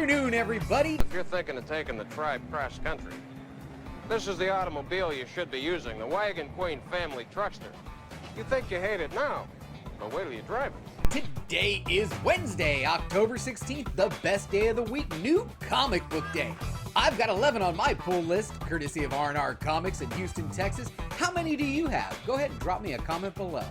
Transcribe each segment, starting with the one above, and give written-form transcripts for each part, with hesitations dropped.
afternoon, everybody. If you're thinking of taking the tribe cross-country, this is the automobile you should be using, the Wagon Queen family truckster. You think you hate it now, but wait till you drive it. Today is Wednesday, October 16th, the best day of the week, new comic book day. I've got 11 on my pull list, courtesy of R&R Comics in Houston, Texas. How many do you have? Go ahead and drop me a comment below.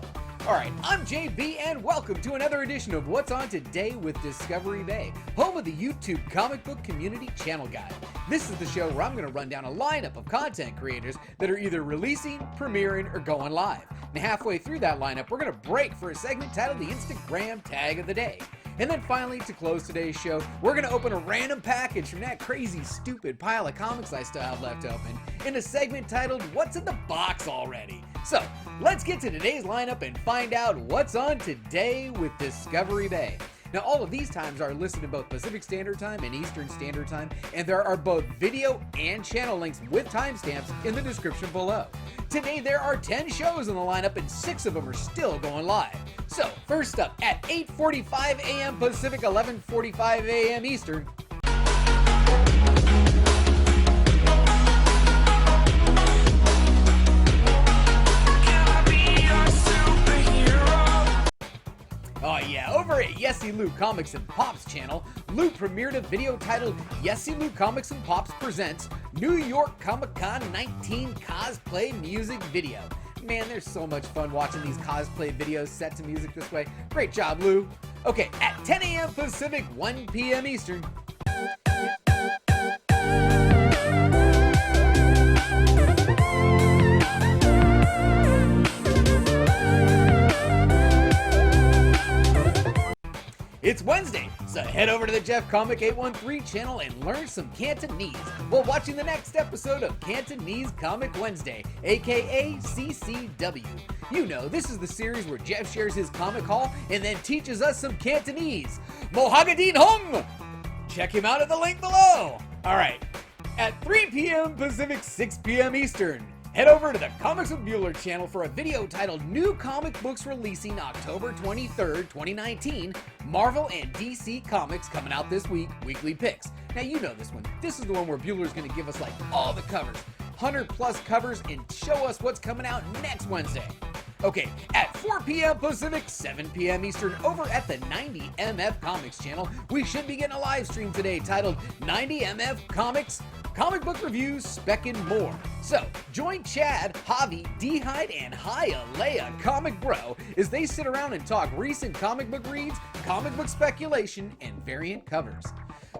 Alright, I'm JB and welcome to another edition of What's On Today with Discovery Bay, home of the YouTube Comic Book Community Channel Guide. This is the show where I'm going to run down a lineup of content creators that are either releasing, premiering, or going live. And halfway through that lineup, we're going to break for a segment titled the Instagram Tag of the Day. And then finally, to close today's show, we're going to open a random package from that crazy, stupid pile of comics I still have left open in a segment titled What's in the Box Already? So, let's get to today's lineup and find out what's on today with Discovery Bay. Now, all of these times are listed in both Pacific Standard Time and Eastern Standard Time, and there are both video and channel links with timestamps in the description below. Today, there are 10 shows in the lineup, and 6 of them are still going live. So, first up, at 8:45 a.m. Pacific, 11:45 a.m. Eastern, oh yeah, over at Yessilou Comics and Pops channel, Lou premiered a video titled Yessilou Comics and Pops presents New York Comic Con 19 Cosplay Music Video. Man, there's so much fun watching these cosplay videos set to music this way. Great job, Lou. Okay, at 10 a.m. Pacific, 1 p.m. Eastern, it's Wednesday, so head over to the Jeff Comic 813 channel and learn some Cantonese while watching the next episode of Cantonese Comic Wednesday, aka CCW. You know, this is the series where Jeff shares his comic haul and then teaches us some Cantonese. Mohagadeen Hong! Check him out at the link below. Alright, at 3 p.m. Pacific, 6 p.m. Eastern, head over to the Comics with Bueller channel for a video titled New Comic Books Releasing October 23rd, 2019, Marvel and DC Comics coming out this week, weekly picks. Now you know this one. This is the one where Bueller's going to give us like all the covers, 100 plus covers, and show us what's coming out next Wednesday. Okay, at 4 p.m. Pacific, 7 p.m. Eastern, over at the 90MF Comics channel, we should be getting a live stream today titled 90MF Comics, Comic Book Reviews, Spec, and more. So, join Chad, Javi, D-Hyde, and Hialeah Comic Bro as they sit around and talk recent comic book reads, comic book speculation, and variant covers.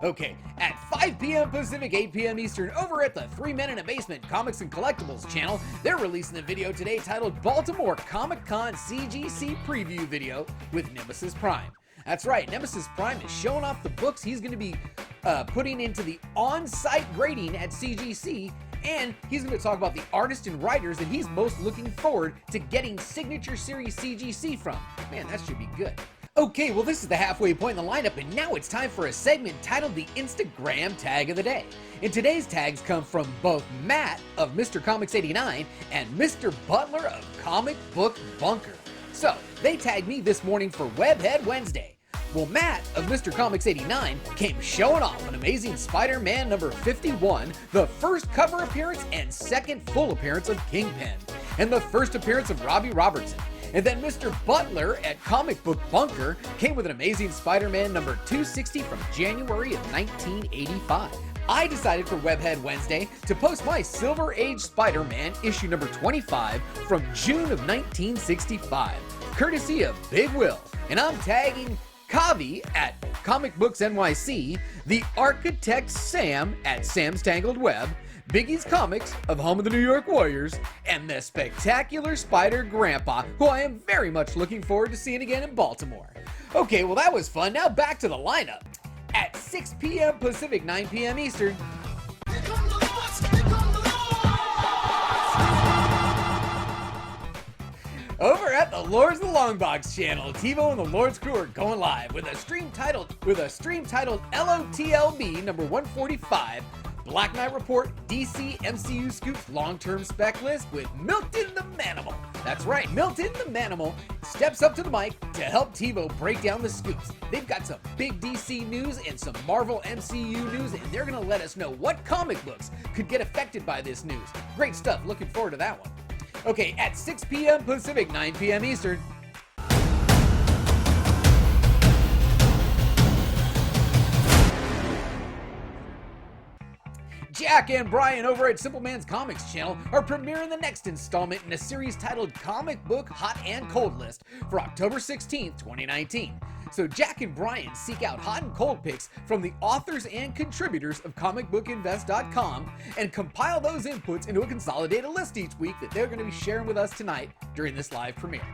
Okay, at 5 p.m. Pacific, 8 p.m. Eastern, over at the 3 Men in a Basement Comics and Collectibles channel, they're releasing a video today titled Baltimore Comic Con CGC Preview video with Nemesis Prime. That's right, Nemesis Prime is showing off the books he's going to be putting into the on-site grading at CGC, and he's going to talk about the artists and writers that he's most looking forward to getting Signature Series CGC from. Man, that should be good. Okay, well this is the halfway point in the lineup, and now it's time for a segment titled the Instagram Tag of the Day. And today's tags come from both Matt of Mr. Comics 89 and Mr. Bueller of Comic Book Bunker. So, they tagged me this morning for Webhead Wednesday. Well, Matt of Mr. Comics 89 came showing off an Amazing Spider-Man number 51, the first cover appearance and second full appearance of Kingpin, and the first appearance of Robbie Robertson. And then Mr. Bueller at Comic Book Bunker came with an Amazing Spider-Man number 260 from January of 1985. I decided for Webhead Wednesday to post my Silver Age Spider-Man issue number 25 from June of 1965, courtesy of Big Will. And I'm tagging Kavi at Comic Books NYC, the Architect Sam at Sam's Tangled Web, Biggie's Comics of Home of the New York Warriors, and the Spectacular Spider Grandpa, who I am very much looking forward to seeing again in Baltimore. Okay, well that was fun. Now back to the lineup. At 6 p.m. Pacific, 9 p.m. Eastern, over at the Lords of the Longbox channel, TiVo and the Lord's crew are going live with a stream titled LOTLB number 145, Black Knight Report DC MCU Scoops long-term spec list with Milton the Manimal. That's right, Milton the Manimal steps up to the mic to help TiVo break down the scoops. They've got some big DC news and some Marvel MCU news, and they're gonna let us know what comic books could get affected by this news. Great stuff, looking forward to that one. Okay, at 6 p.m. Pacific, 9 p.m. Eastern, Jack and Brian over at Simple Man's Comics channel are premiering the next installment in a series titled Comic Book Hot and Cold List for October 16th, 2019. So Jack and Brian seek out hot and cold picks from the authors and contributors of comicbookinvest.com and compile those inputs into a consolidated list each week that they're going to be sharing with us tonight during this live premiere.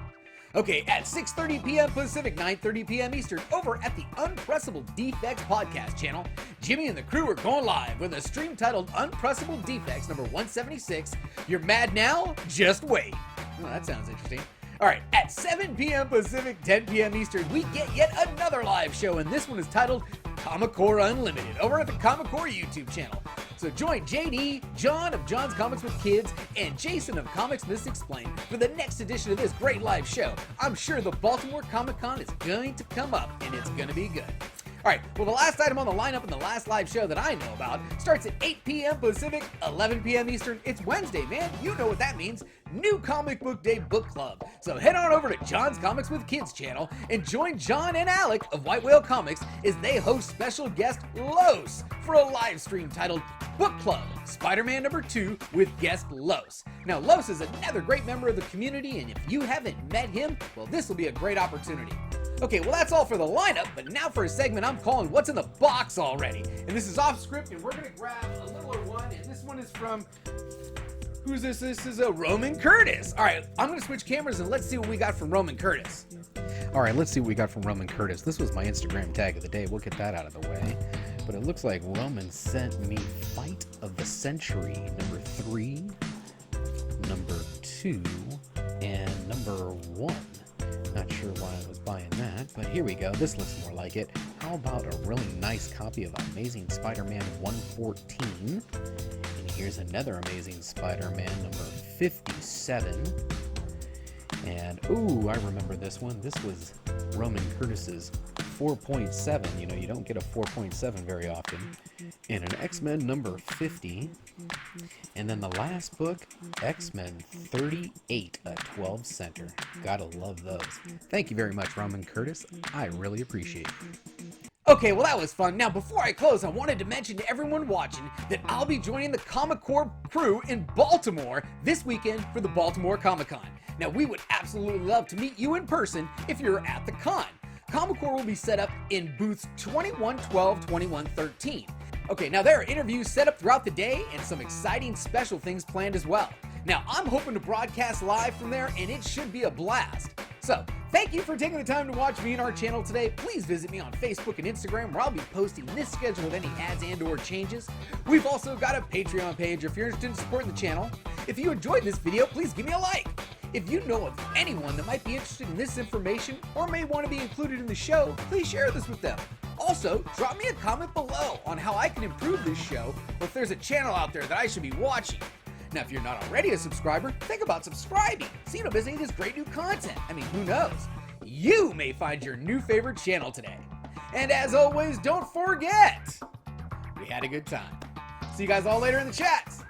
Okay, at 6:30 p.m. Pacific, 9:30 p.m. Eastern, over at the Unpressable Defects podcast channel, Jimmy and the crew are going live with a stream titled Unpressable Defects number 176. You're mad now? Just wait. Oh, that sounds interesting. All right, at 7 p.m. Pacific, 10 p.m. Eastern, we get yet another live show, and this one is titled Comic Core Unlimited over at the Comic Core YouTube channel. So join JD, John of John's Comics with Kids, and Jason of Comics Misexplained for the next edition of this great live show. I'm sure the Baltimore Comic Con is going to come up, and it's going to be good. All right, well, the last item on the lineup in the last live show that I know about starts at 8 p.m. Pacific, 11 p.m. Eastern. It's Wednesday, man. You know what that means. New Comic Book Day Book Club. So head on over to John's Comics with Kids channel and join John and Alec of White Whale Comics as they host special guest Los for a live stream titled Book Club, Spider-Man number 2 with guest Los. Now, Los is another great member of the community, and if you haven't met him, well, this will be a great opportunity. Okay, well, that's all for the lineup, but now for a segment I'm calling What's in the Box Already? And this is off script, and we're going to grab a littler one, and this one is from, who's this? This is a Roman Curtis. All right, I'm going to switch cameras, and let's see what we got from Roman Curtis. All right, let's see what we got from Roman Curtis. This was my Instagram tag of the day. We'll get that out of the way. But it looks like Roman sent me Fight of the Century, number 3, number 2, and number 1. Not sure why I was buying that, but here we go. This looks more like it. How about a really nice copy of Amazing Spider-Man 114? And here's another Amazing Spider-Man number 57. And, ooh, I remember this one. This was Roman Curtis's 4.7. You know, you don't get a 4.7 very often. And an X-Men number 50. And then the last book, X-Men 38, a 12 center. Gotta love those. Thank you very much, Roman Curtis. I really appreciate it. Okay, well, that was fun. Now, before I close, I wanted to mention to everyone watching that I'll be joining the Comic Core crew in Baltimore this weekend for the Baltimore Comic Con. Now, we would absolutely love to meet you in person if you're at the con. Comic Core will be set up in booths 2112, 2113. Okay, now there are interviews set up throughout the day and some exciting special things planned as well. Now, I'm hoping to broadcast live from there, and it should be a blast. So, thank you for taking the time to watch me and our channel today. Please visit me on Facebook and Instagram, where I'll be posting this schedule with any ads and or changes. We've also got a Patreon page if you're interested in supporting the channel. If you enjoyed this video, please give me a like. If you know of anyone that might be interested in this information or may want to be included in the show, please share this with them. Also, drop me a comment below on how I can improve this show, or if there's a channel out there that I should be watching. Now, if you're not already a subscriber, think about subscribing so you don't miss any of this great new content. I mean, who knows? You may find your new favorite channel today. And as always, don't forget, we had a good time. See you guys all later in the chats.